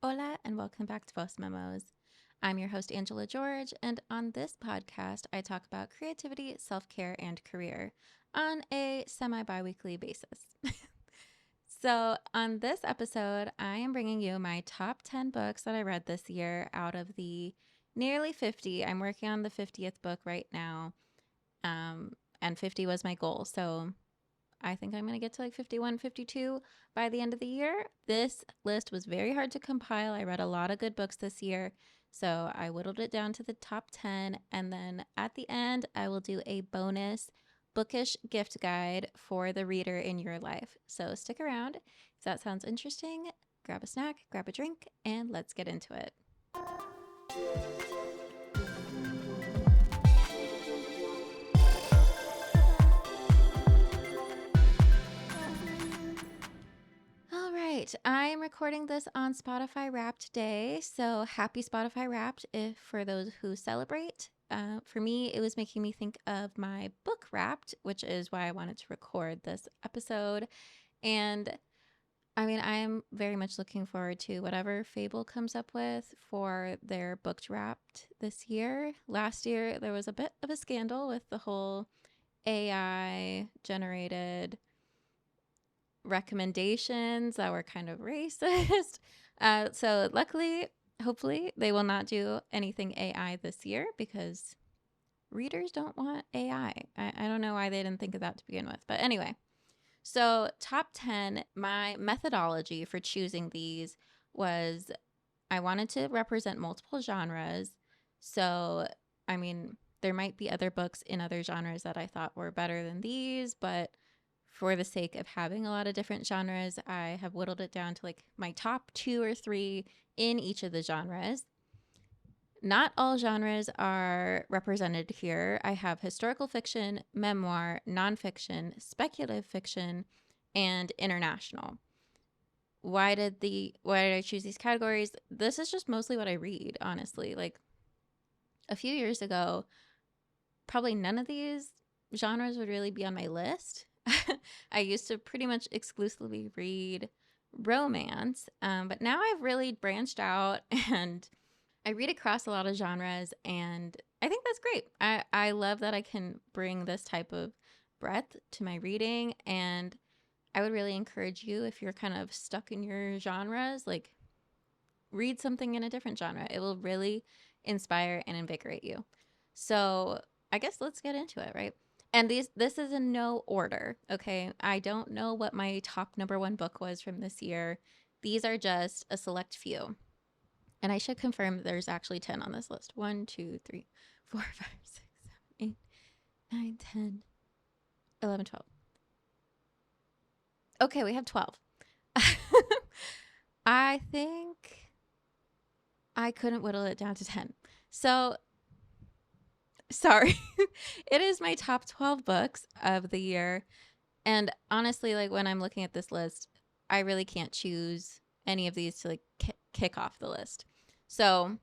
Hola, and welcome back to Voice Memos. I'm your host, Angela George, and on this podcast, I talk about creativity, self care, and career on a semi bi weekly basis. So, on this episode, I am bringing you my top 10 books that I read this year out of the nearly 50. I'm working on the 50th book right now, and 50 was my goal. So, I think I'm going to get to like 51, 52 by the end of the year. This list was very hard to compile. I read a lot of good books this year. So I whittled it down to the top 10. And then at the end, I will do a bonus bookish gift guide for the reader in your life. So stick around. If that sounds interesting, grab a snack, grab a drink, and let's get into it. All right, I'm recording this on Spotify Wrapped Day, so happy Spotify Wrapped if for those who celebrate. For me, it was making me think of my book Wrapped, which is why I wanted to record this episode. And I mean, I'm very much looking forward to whatever Fable comes up with for their booked Wrapped this year. Last year, there was a bit of a scandal with the whole AI generated recommendations that were kind of racist. So luckily, hopefully, they will not do anything AI this year because readers don't want AI. I don't know why they didn't think of that to begin with. But anyway, so top 10, my methodology for choosing these was I wanted to represent multiple genres. So, I mean, there might be other books in other genres that I thought were better than these, but for the sake of having a lot of different genres, I have whittled it down to like my top 2 or 3 in each of the genres. Not all genres are represented here. I have historical fiction, memoir, nonfiction, speculative fiction, and international. Why did I choose these categories? This is just mostly what I read, honestly. Like a few years ago, probably none of these genres would really be on my list. I used to pretty much exclusively read romance, but now I've really branched out and I read across a lot of genres, and I think that's great. I love that I can bring this type of breadth to my reading, and I would really encourage you, if you're kind of stuck in your genres, like read something in a different genre. It will really inspire and invigorate you. So I guess let's get into it, right? And this is in no order, okay? I don't know what my top number 1 book was from this year. These are just a select few. And I should confirm there's actually 10 on this list. 1, 2, 3, 4, 5, 6, 7, 8, 9, 10, 11, 12. Okay, we have 12. I think I couldn't whittle it down to 10. So, sorry. It is my top 12 books of the year. And honestly, like when I'm looking at this list, I really can't choose any of these to like kick off the list. So,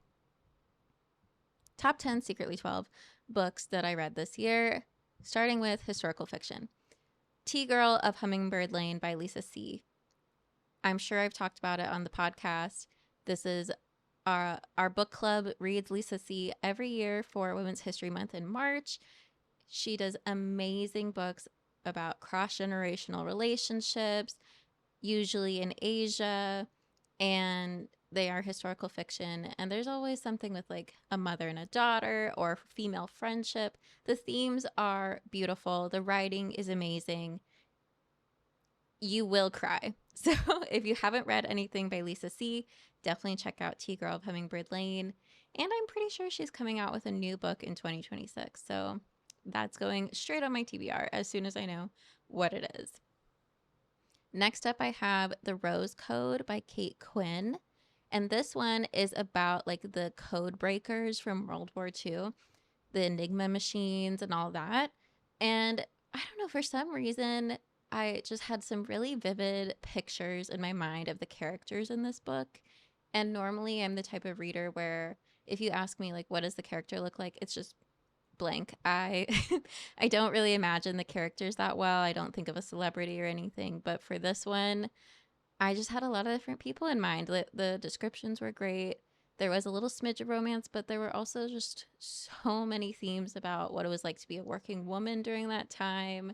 top 10 secretly 12 books that I read this year, starting with historical fiction. Tea-Girl of Hummingbird Lane by Lisa C. I'm sure I've talked about it on the podcast. This is our book club reads Lisa C every year for Women's History Month in March. She does amazing books about cross-generational relationships, usually in Asia, and they are historical fiction. And there's always something with like a mother and a daughter or female friendship. The themes are beautiful. The writing is amazing. You will cry. So if you haven't read anything by Lisa C., definitely check out Tea-Girl of Hummingbird Lane. And I'm pretty sure she's coming out with a new book in 2026. So that's going straight on my TBR as soon as I know what it is. Next up, I have The Rose Code by Kate Quinn. And this one is about like the code breakers from World War II, the Enigma machines and all that. And I don't know, for some reason, I just had some really vivid pictures in my mind of the characters in this book. And normally I'm the type of reader where if you ask me like what does the character look like, it's just blank. I I don't really imagine the characters that well. I don't think of a celebrity or anything, but for this one, I just had a lot of different people in mind. The descriptions were great. There was a little smidge of romance, but there were also just so many themes about what it was like to be a working woman during that time,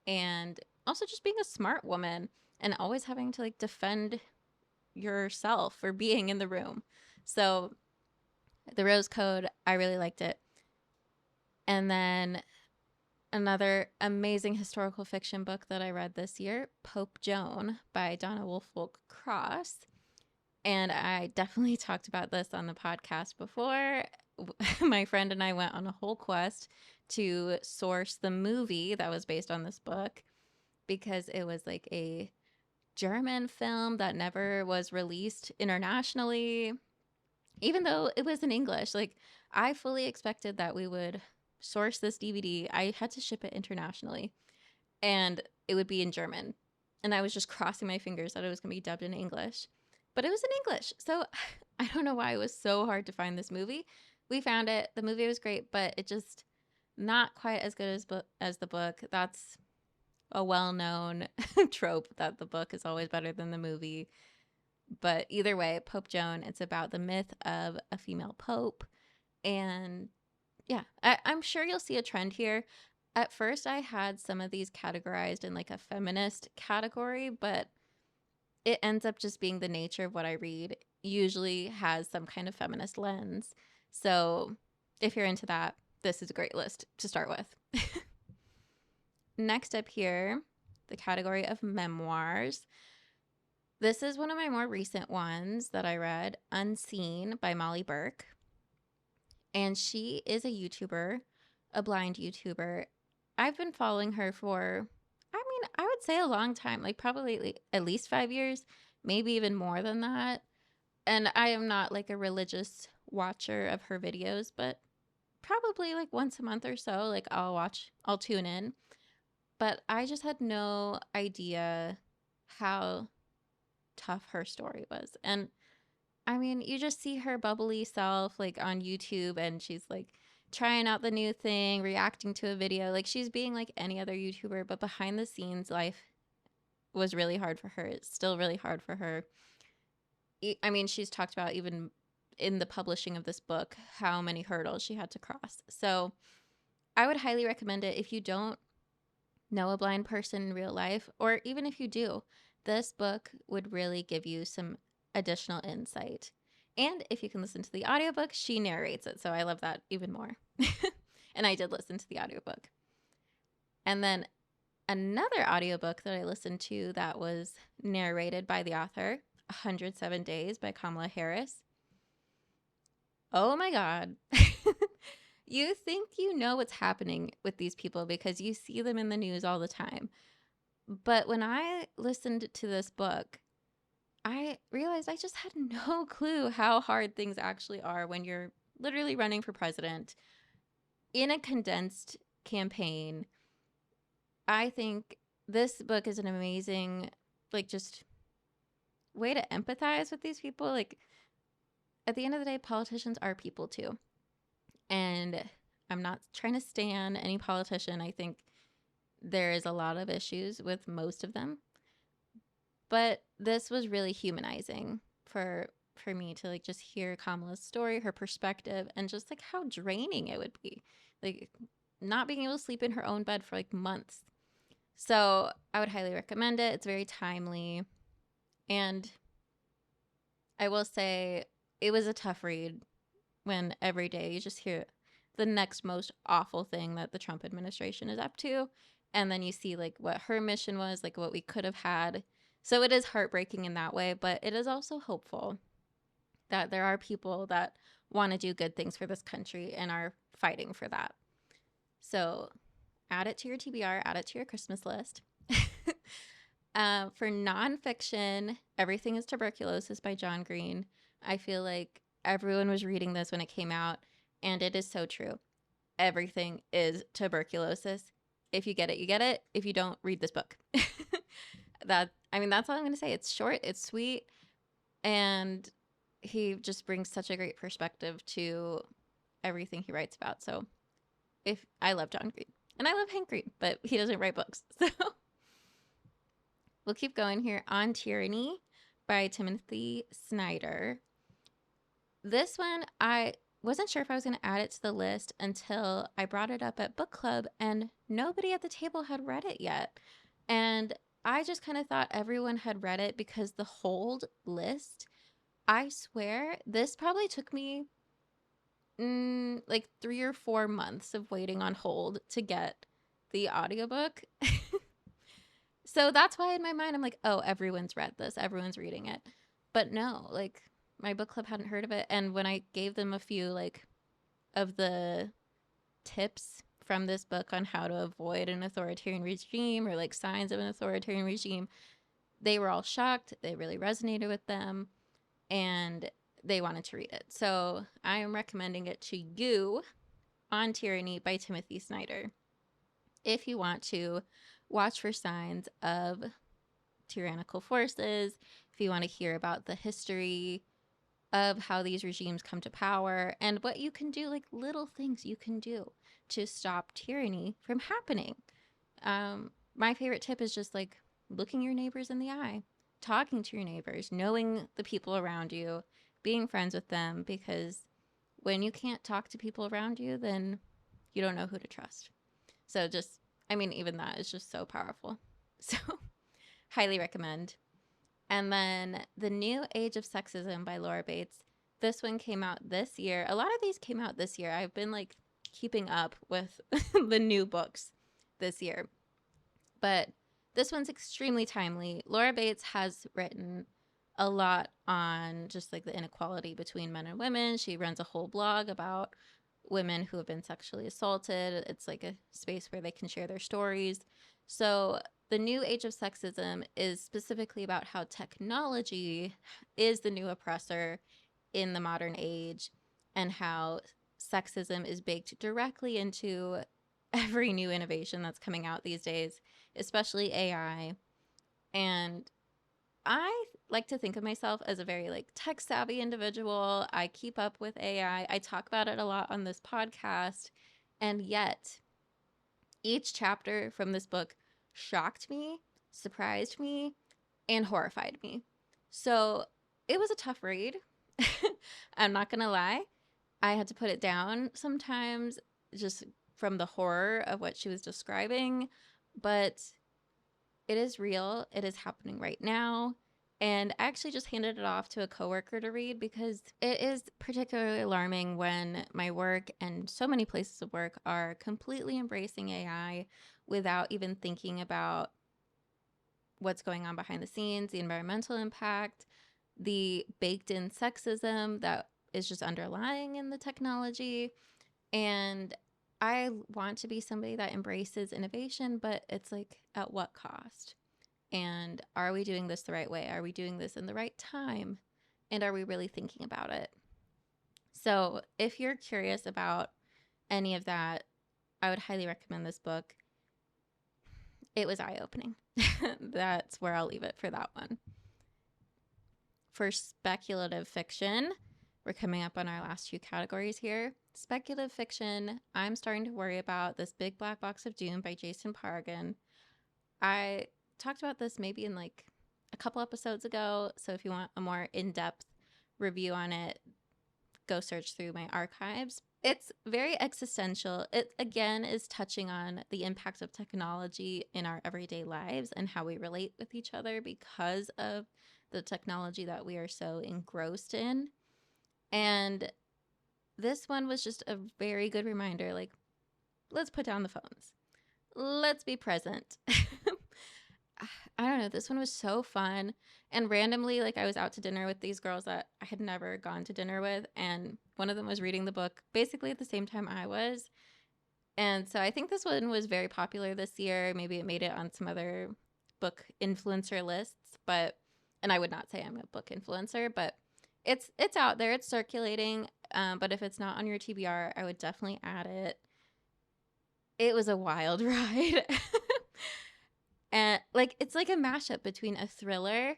and also just being a smart woman and always having to like defend yourself for being in the room. So the Rose Code, I really liked it. And then another amazing historical fiction book that I read this year, Pope Joan by Donna Woolfolk Cross. And I definitely talked about this on the podcast before. My friend and I went on a whole quest to source the movie that was based on this book because it was like a German film that never was released internationally, even though it was in English. Like, I fully expected that we would source this DVD. I had to ship it internationally and it would be in German. And I was just crossing my fingers that it was going to be dubbed in English. But it was in English. So I don't know why it was so hard to find this movie. We found it. The movie was great, but it just not quite as good as the book. That's a well-known trope that the book is always better than the movie. But either way, Pope Joan, it's about the myth of a female pope. And yeah, I'm sure you'll see a trend here. At first, I had some of these categorized in like a feminist category, but it ends up just being the nature of what I read usually has some kind of feminist lens. So if you're into that, this is a great list to start with. Next up here, the category of memoirs. This is one of my more recent ones that I read, Unseen by Molly Burke. And she is a YouTuber, a blind YouTuber. I've been following her for, I mean, I would say a long time, like probably at least 5 years, maybe even more than that. And I am not like a religious watcher of her videos, but probably like once a month or so, like I'll tune in. But I just had no idea how tough her story was. And I mean, you just see her bubbly self like on YouTube and she's like trying out the new thing, reacting to a video. Like she's being like any other YouTuber, but behind the scenes life was really hard for her. It's still really hard for her. I mean, she's talked about even in the publishing of this book how many hurdles she had to cross. So I would highly recommend it if you don't know a blind person in real life, or even if you do. This book would really give you some additional insight. And if you can listen to the audiobook, she narrates it. So I love that even more. And I did listen to the audiobook. And then another audiobook that I listened to that was narrated by the author, 107 Days by Kamala Harris. Oh my God. You think you know what's happening with these people because you see them in the news all the time. But when I listened to this book, I realized I just had no clue how hard things actually are when you're literally running for president in a condensed campaign. I think this book is an amazing, like, just way to empathize with these people. Like, at the end of the day, politicians are people too. And I'm not trying to stan any politician. I think there is a lot of issues with most of them. But this was really humanizing for me to like just hear Kamala's story, her perspective, and just like how draining it would be. Like not being able to sleep in her own bed for like months. So I would highly recommend it. It's very timely. And I will say it was a tough read when every day you just hear the next most awful thing that the Trump administration is up to. And then you see like what her mission was, like what we could have had. So it is heartbreaking in that way, but it is also hopeful that there are people that want to do good things for this country and are fighting for that. So add it to your TBR, add it to your Christmas list. For nonfiction, Everything is Tuberculosis by John Green. I feel like everyone was reading this when it came out, and it is so true. Everything is tuberculosis. If you get it, you get it. If you don't, read this book. That's all I'm going to say. It's short, it's sweet, and he just brings such a great perspective to everything he writes about. So if I love John Green, and I love Hank Green, but he doesn't write books. So we'll keep going here on Tyranny by Timothy Snyder. This one, I wasn't sure if I was going to add it to the list until I brought it up at book club, and nobody at the table had read it yet. And I just kind of thought everyone had read it because the Hold list, I swear, this probably took me like 3 or 4 months of waiting on Hold to get the audiobook. So that's why in my mind I'm like, oh, everyone's read this, everyone's reading it. But no, like my book club hadn't heard of it. And when I gave them a few like of the tips from this book on how to avoid an authoritarian regime or like signs of an authoritarian regime, they were all shocked. They really resonated with them and they wanted to read it. So I am recommending it to you, On Tyranny by Timothy Snyder. If you want to watch for signs of tyrannical forces, if you want to hear about the history of how these regimes come to power and what you can do, like little things you can do to stop tyranny from happening. My favorite tip is just like looking your neighbors in the eye, talking to your neighbors, knowing the people around you, being friends with them, because when you can't talk to people around you, then you don't know who to trust. So just, I mean, even that is just so powerful. So highly recommend. And then The New Age of Sexism by Laura Bates. This one came out this year. A lot of these came out this year. I've been like keeping up with the new books this year. But this one's extremely timely. Laura Bates has written a lot on just like the inequality between men and women. She runs a whole blog about women who have been sexually assaulted. It's like a space where they can share their stories. So The New Age of Sexism is specifically about how technology is the new oppressor in the modern age and how sexism is baked directly into every new innovation that's coming out these days, especially AI. And I like to think of myself as a very like tech savvy individual. I keep up with AI. I talk about it a lot on this podcast. And yet each chapter from this book shocked me, surprised me, and horrified me. So it was a tough read. I'm not going to lie. I had to put it down sometimes just from the horror of what she was describing. But it is real. It is happening right now. And I actually just handed it off to a coworker to read because it is particularly alarming when my work and so many places of work are completely embracing AI without even thinking about what's going on behind the scenes, the environmental impact, the baked in sexism that is just underlying in the technology. And I want to be somebody that embraces innovation, but it's like, at what cost? And are we doing this the right way? Are we doing this in the right time? And are we really thinking about it? So if you're curious about any of that, I would highly recommend this book. It was eye-opening. That's where I'll leave it for that one. For speculative fiction, we're coming up on our last few categories here. Speculative fiction, I'm starting to worry about This Big Black Box of Doom by Jason Pargin. I talked about this maybe in like a couple episodes ago. So if you want a more in-depth review on it, go search through my archives. It's very existential. It again is touching on the impact of technology in our everyday lives and how we relate with each other because of the technology that we are so engrossed in. And this one was just a very good reminder, like, let's put down the phones. Let's be present. I don't know. This one was so fun. And randomly, like, I was out to dinner with these girls that I had never gone to dinner with. And one of them was reading the book basically at the same time I was. And so I think this one was very popular this year. Maybe it made it on some other book influencer lists. And I would not say I'm a book influencer, but it's out there. It's circulating. But if it's not on your TBR, I would definitely add it. It was a wild ride. And like it's like a mashup between a thriller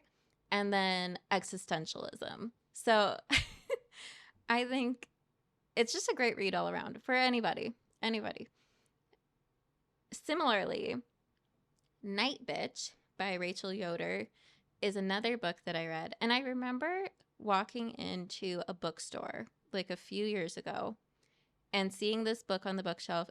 and then existentialism. So I think it's just a great read all around for anybody. Similarly, Nightbitch by Rachel Yoder is another book that I read. And I remember walking into a bookstore like a few years ago and seeing this book on the bookshelf.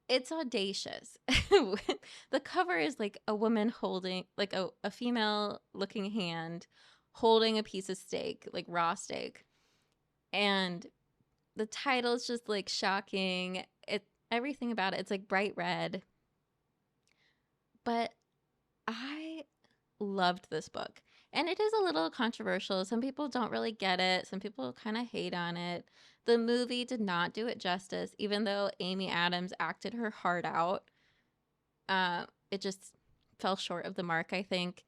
It's audacious. The cover is like a woman holding, like a female looking hand holding a piece of steak, like raw steak. And the title's just like shocking. Everything about it, it's like bright red. But I loved this book. And it is a little controversial. Some people don't really get it. Some people kind of hate on it. The movie did not do it justice, even though Amy Adams acted her heart out. It just fell short of the mark, I think.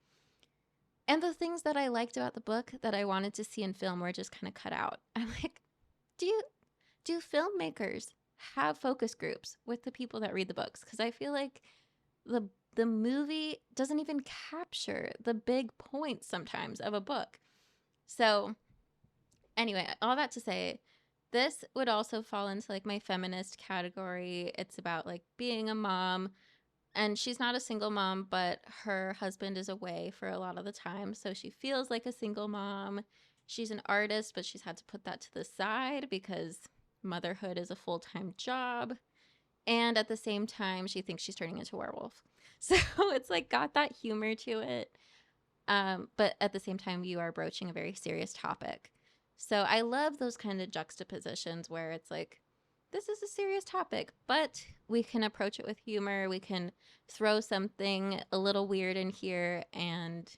And the things that I liked about the book that I wanted to see in film were just kind of cut out. I'm like, do filmmakers have focus groups with the people that read the books? Because I feel like the movie doesn't even capture the big points sometimes of a book. So anyway, all that to say, this would also fall into like my feminist category. It's about like being a mom, and she's not a single mom, but her husband is away for a lot of the time. So she feels like a single mom. She's an artist, but she's had to put that to the side because motherhood is a full-time job. And at the same time, she thinks she's turning into a werewolf. So it's like got that humor to it. But at the same time, you are broaching a very serious topic. So I love those kind of juxtapositions where it's like, this is a serious topic, but we can approach it with humor. We can throw something a little weird in here. And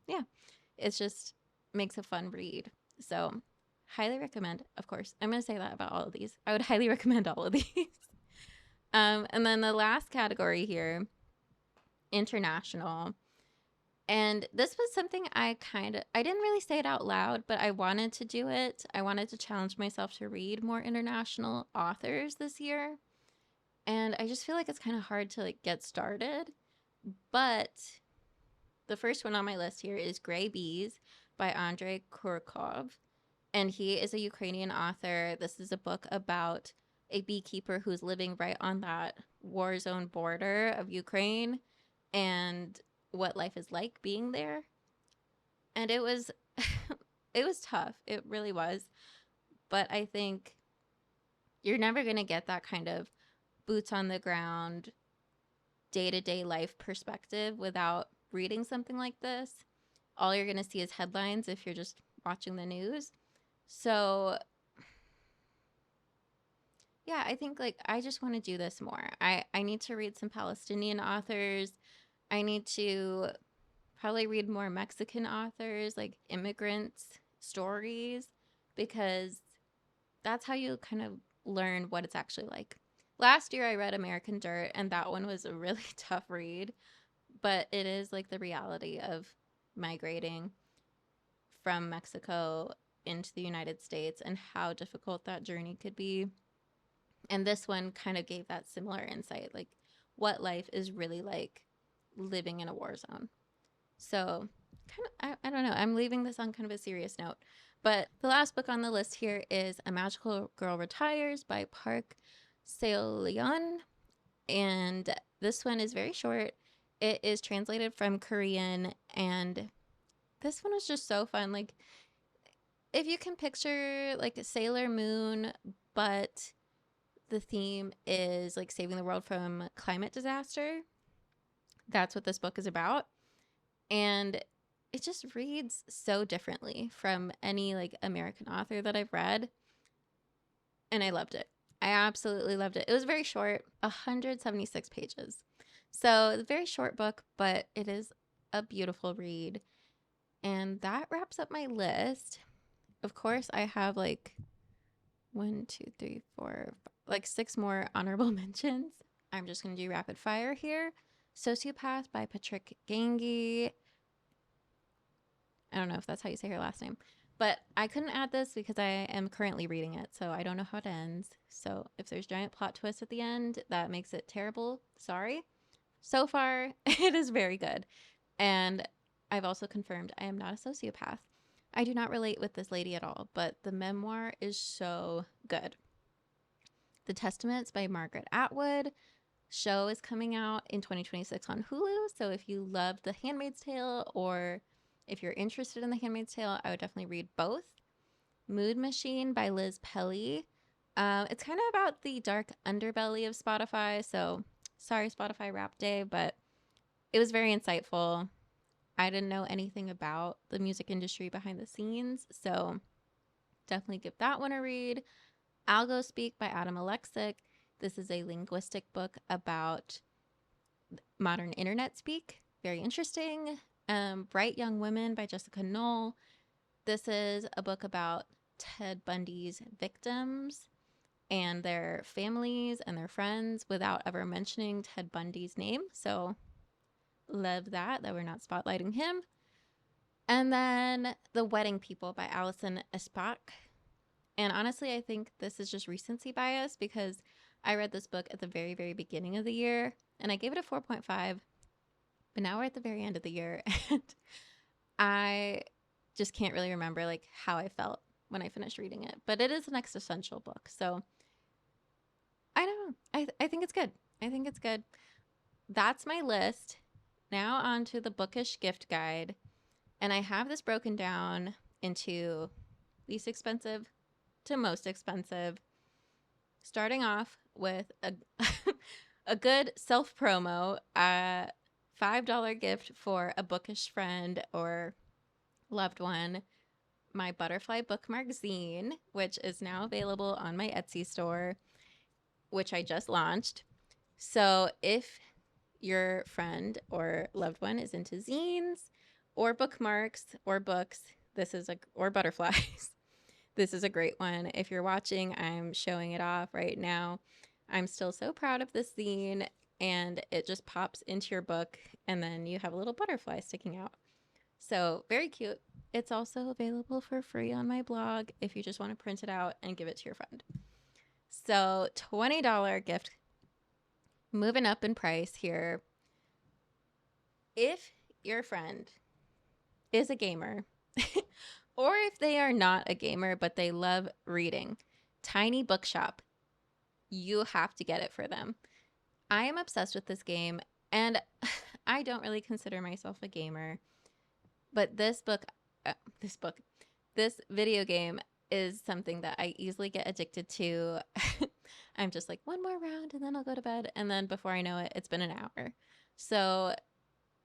yeah, it just makes a fun read. So highly recommend, of course. I'm going to say that about all of these. I would highly recommend all of these. And then the last category here, international. And this was something I didn't really say it out loud, but I wanted to do it. I wanted to challenge myself to read more international authors this year. And I just feel like it's kind of hard to like get started. But the first one on my list here is Gray Bees by Andrey Kurkov. And he is a Ukrainian author. This is a book about a beekeeper who's living right on that war zone border of Ukraine and what life is like being there. And it was it was tough. It really was. But I think you're never going to get that kind of boots on the ground, day-to-day life perspective without reading something like this. All you're going to see is headlines if you're just watching the news. So yeah, I think like I just want to do this more. I need to read some Palestinian authors. I need to probably read more Mexican authors, like immigrants' stories, because that's how you kind of learn what it's actually like. Last year I read American Dirt, and that one was a really tough read, but it is like the reality of migrating from Mexico into the United States and how difficult that journey could be. And this one kind of gave that similar insight, like what life is really like living in a war zone. So I don't know. I'm leaving this on kind of a serious note. But the last book on the list here is A Magical Girl Retires by Park Seol-yeon. And this one is very short. It is translated from Korean. And this one was just so fun. Like, if you can picture like a Sailor Moon, but the theme is like saving the world from climate disaster, that's what this book is about. And it just reads so differently from any like American author that I've read. And I loved it. I absolutely loved it. It was very short, 176 pages. So it's a very short book, but it is a beautiful read. And that wraps up my list. Of course, I have like 1, 2, 3, 4, like 6 more honorable mentions. I'm just going to do rapid fire here. Sociopath by Patric Gagne. I don't know if that's how you say her last name, but I couldn't add this because I am currently reading it, so I don't know how it ends. So if there's giant plot twists at the end, that makes it terrible. Sorry. So far, it is very good. And I've also confirmed I am not a sociopath. I do not relate with this lady at all, but the memoir is so good. The Testaments by Margaret Atwood. show is coming out in 2026 on Hulu. So if you love The Handmaid's Tale, or if you're interested in The Handmaid's Tale, I would definitely read both. Mood Machine by Liz Pelly. It's kind of about the dark underbelly of Spotify. So sorry, Spotify Rap Day, but it was very insightful. I didn't know anything about the music industry behind the scenes, so definitely give that one a read. Algo Speak by Adam Alexic. This is a linguistic book about modern internet speak. Very interesting. Bright Young Women by Jessica Knoll. This is a book about Ted Bundy's victims and their families and their friends without ever mentioning Ted Bundy's name. So love that we're not spotlighting him. And then The Wedding People by Alison Espach. And honestly, I think this is just recency bias because I read this book at the very, very beginning of the year and I gave it a 4.5. But now we're at the very end of the year and I just can't really remember like how I felt when I finished reading it. But it is an existential book. So I don't know. I think it's good. I think it's good. That's my list. Now on to the bookish gift guide. And I have this broken down into least expensive to most expensive. Starting off with a good self-promo, $5 gift for a bookish friend or loved one. My Butterfly Bookmark Zine, which is now available on my Etsy store, which I just launched. So if your friend or loved one is into zines or bookmarks or books, or butterflies, this is a great one. If you're watching, I'm showing it off right now. I'm still so proud of this zine, and it just pops into your book and then you have a little butterfly sticking out. So very cute. It's also available for free on my blog if you just want to print it out and give it to your friend. So $20 gift. Moving up in price here. If your friend is a gamer, or if they are not a gamer but they love reading, Tiny Bookshop, you have to get it for them. I am obsessed with this game, and I don't really consider myself a gamer, but this video game is something that I easily get addicted to. I'm just like, one more round and then I'll go to bed. And then before I know it, it's been an hour. So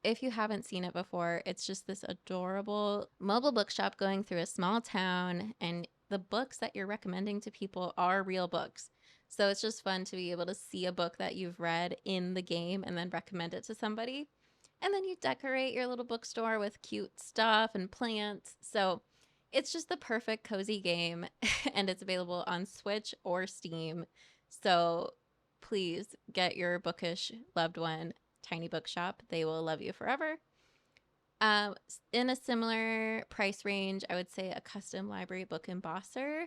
if you haven't seen it before, it's just this adorable mobile bookshop going through a small town, and the books that you're recommending to people are real books. So it's just fun to be able to see a book that you've read in the game and then recommend it to somebody. And then you decorate your little bookstore with cute stuff and plants. So it's just the perfect cozy game, and it's available on Switch or Steam. So please get your bookish loved one Tiny Bookshop. They will love you forever. In a similar price range, I would say a custom library book embosser.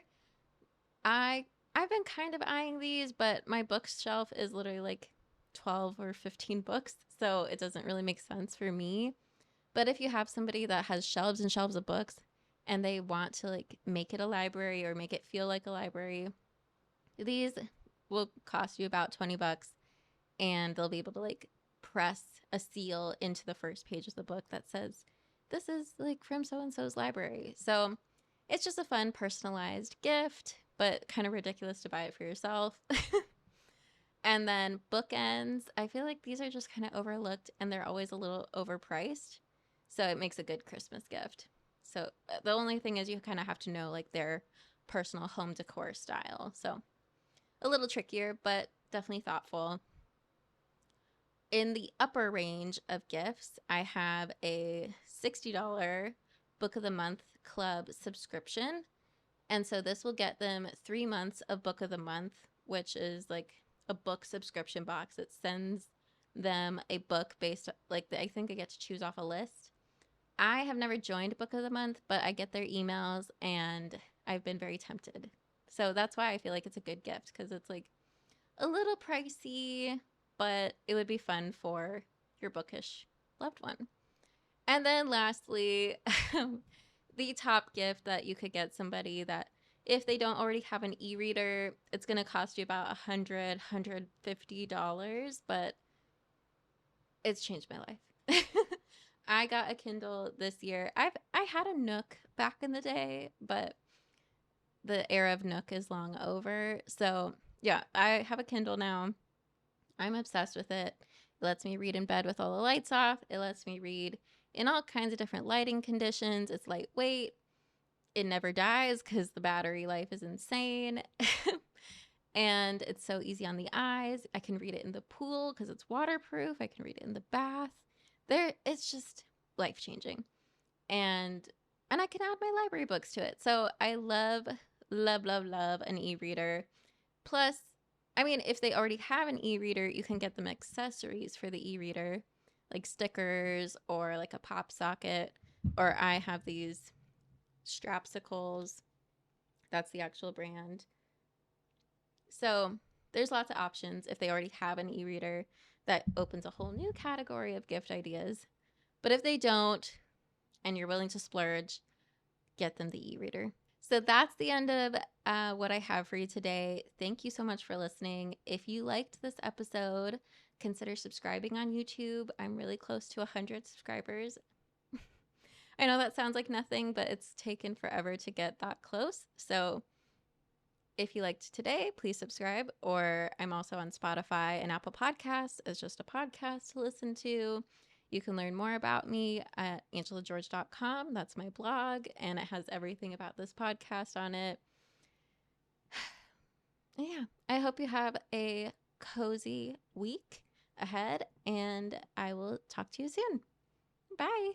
I've been kind of eyeing these, but my bookshelf is literally like 12 or 15 books, so it doesn't really make sense for me. But if you have somebody that has shelves and shelves of books and they want to like make it a library or make it feel like a library, these will cost you about 20 bucks, and they'll be able to like press a seal into the first page of the book that says, this is like from so-and-so's library. So it's just a fun personalized gift, but kind of ridiculous to buy it for yourself. And then bookends. I feel like these are just kind of overlooked and they're always a little overpriced. So it makes a good Christmas gift. So the only thing is you kind of have to know like their personal home decor style. So a little trickier, but definitely thoughtful. In the upper range of gifts, I have a $60 Book of the Month Club subscription. And so this will get them 3 months of Book of the Month, which is like a book subscription box. It sends them a book based, like I think I get to choose off a list. I have never joined Book of the Month, but I get their emails and I've been very tempted. So that's why I feel like it's a good gift, because it's like a little pricey, but it would be fun for your bookish loved one. And then lastly, the top gift that you could get somebody that If they don't already have an e-reader, it's going to cost you about $150, but it's changed my life. I got a Kindle this year. I had a Nook back in the day, but the era of Nook is long over. So yeah, I have a Kindle now. I'm obsessed with it. It lets me read in bed with all the lights off. It lets me read in all kinds of different lighting conditions. It's lightweight. It never dies because the battery life is insane. And it's so easy on the eyes. I can read it in the pool because it's waterproof. I can read it in the bath. It's just life-changing. And I can add my library books to it. So I love an e-reader. Plus, I mean, if they already have an e-reader, you can get them accessories for the e-reader, like stickers or like a pop socket. Or I have these strapsicles. That's the actual brand. So there's lots of options if they already have an e-reader. That opens a whole new category of gift ideas. But if they don't, and you're willing to splurge, get them the e-reader. So that's the end of what I have for you today. Thank you so much for listening. If you liked this episode, consider subscribing on YouTube. I'm really close to 100 subscribers. I know that sounds like nothing, but it's taken forever to get that close. So if you liked today, please subscribe. Or I'm also on Spotify and Apple Podcasts as just a podcast to listen to. You can learn more about me at angelageorge.com. That's my blog, and it has everything about this podcast on it. Yeah, I hope you have a cozy week ahead, and I will talk to you soon. Bye.